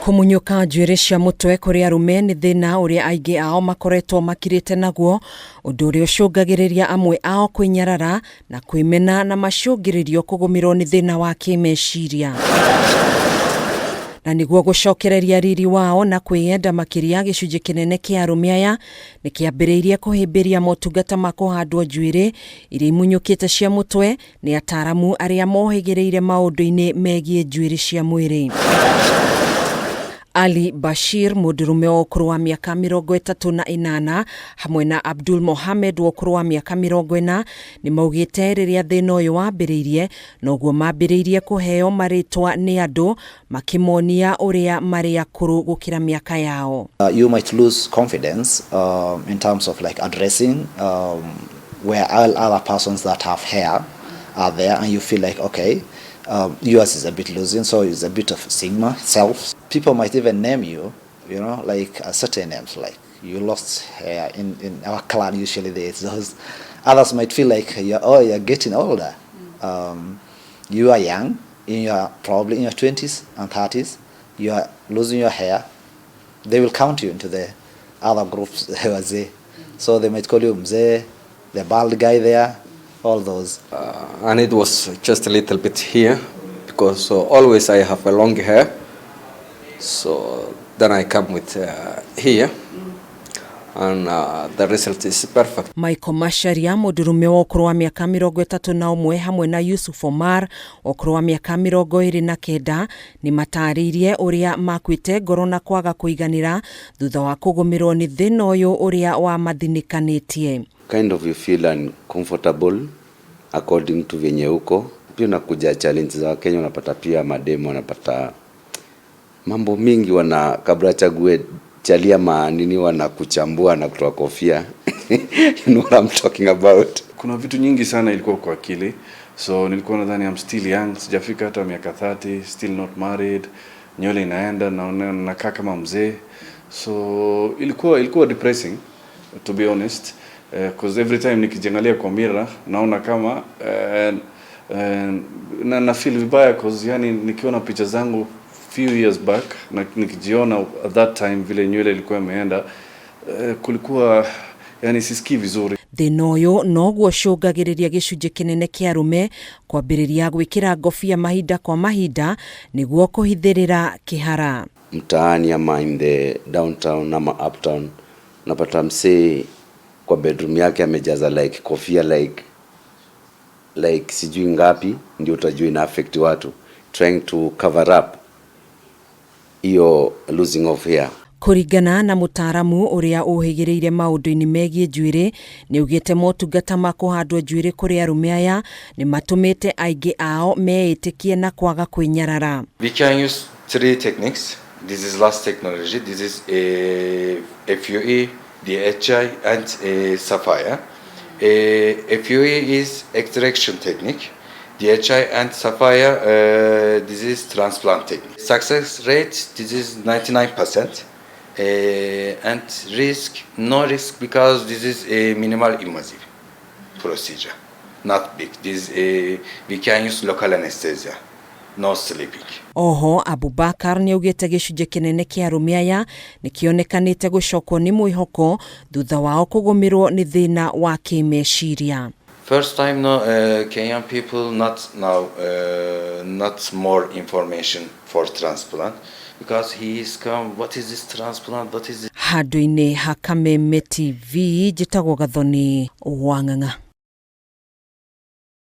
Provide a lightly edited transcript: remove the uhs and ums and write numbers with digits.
Kumunyuka njuĩrĩ cia mũtwe kũrĩ arume nĩ thĩna ũrĩa aingĩ ao makoretwo makirĩte naguo, ũndũ ũrĩa ũcũngagĩrĩria amwe ao kwĩnyarara na kwĩmena na macũngĩrĩrio kũgũmĩrwo nĩ thĩna wa kĩmeciria. Na nĩguo gũcokereria riri wao na kwĩyenda makĩria, gĩcunjĩ kĩnene kĩa arume aya nĩ kĩambĩrĩirie kũhĩmbĩria motungata ma kũhandwo njuĩrĩ iria imunyũkĩte cia mũtwe nĩ ataaramu arĩa mohĩgĩrĩire maũndũ-inĩ megiĩ njuĩrĩ cia mwĩrĩ. Ali Bashir, mũndũrũme wa ũkũrũ wa mĩaka 38 hamwe na Abdul Mohamed wa ũkũrũ wa mĩaka 40 nĩ maugĩte rĩrĩa thĩna ũyũ wambĩrĩirie noguo mambĩrĩirie kũheo marĩtwa nĩ andũ makĩmonia ũrĩa marĩ akũrũ gũkĩra mĩaka yao. You might lose confidence in terms of like addressing where all other persons that have hair are there, and you feel like okay, yours is a bit losing, so it's a bit of stigma, self. People might even name you, you know, like certain names, like you lost hair in our clan. Usually, there's those. Others might feel like you're getting older. You are young, probably in your 20s and 30s. You are losing your hair. They will count you into the other groups. So they might call you Mzee, the bald guy there. All those. And it was just a little bit here because always I have a long hair, so then I come with here and the result is perfect. Michael Masharia, mũndũrũme wa ũkũrũ wa mĩaka 31 hamwe na Yusuf Omar wa ũkũrũ wa mĩaka 29 nĩ matarĩirie ũrĩa makwĩte ngoro na kwaga kũiganĩra thutha wa kũgũmĩrwo nĩ thĩna ũyũ ũrĩa wamathinĩkanĩtie. Kind of you feel uncomfortable according to venye uko. Pia unakuja challenge za Kenya, unapata pia mademo, unapata mambo mingi, wana kabla chague chalia manini wanakuchambua na kutoa kofia. You know what I'm talking about. Kuna vitu nyingi sana ilikuwa kwa akili, so nilikuwa nadhani I'm still young, sijafika hata miaka 30, still not married, nywele inaenda na nakaa kama mzee, so ilikuwa depressing to be honest. Because every time nikijiangalia kwa mirror naona kama na feel vibaya, because yani nikiona picha zangu few years back na nikijiona at that time vile nywele ilikuwa imeenda, kulikuwa yani sisikii vizuri. Thĩna ũyũ noguo ũcũngagĩrĩria gĩcunjĩ kĩnene kĩa arume kwambĩrĩria gwĩkĩra ngobia mahinda kwa mahinda nĩguo kũhithĩrĩra kĩhara. Mtaani ama in the downtown ama uptown napata msee kwa bedroom yake amejaza like kofia like sijui ngapi, ndio utajua ina affect watu, trying to cover up iyo losing of hair. Kũringana na mũtaaramu ũrĩa ũhĩgĩrĩire maũndũ-inĩ megiĩ njuĩrĩ nĩ ugĩte motungata ma kũhandwo njuĩrĩ kũrĩ arume aya nĩ matũmĩte aingĩ ao meĩtĩkie na kwaga kwĩnyarara. We can use 3 techniques. This is last technology. This is a FUE, DHI and Sapphire. FUE is extraction technique. DHI and Sapphire, this is transplant technique. Success rate, this is 99%. And risk, no risk, because this is a minimal invasive procedure, not big. This we can use local anesthesia. No sleeping. Oho, Abubakar nĩ augĩte gĩcunjĩ kĩnene kĩa arume aya nĩ kĩonekanĩte gũcokwo nĩ mwĩhoko thutha wao kũgũmĩrwo nĩ thĩna wa kĩmeciria. First time, no, Kenyan people not more information for transplant, because he is come, what is this transplant, what is this? Handũ-inĩ ha KIMECIRIA TV, njĩtagwo Gathoni Wang'ang'a.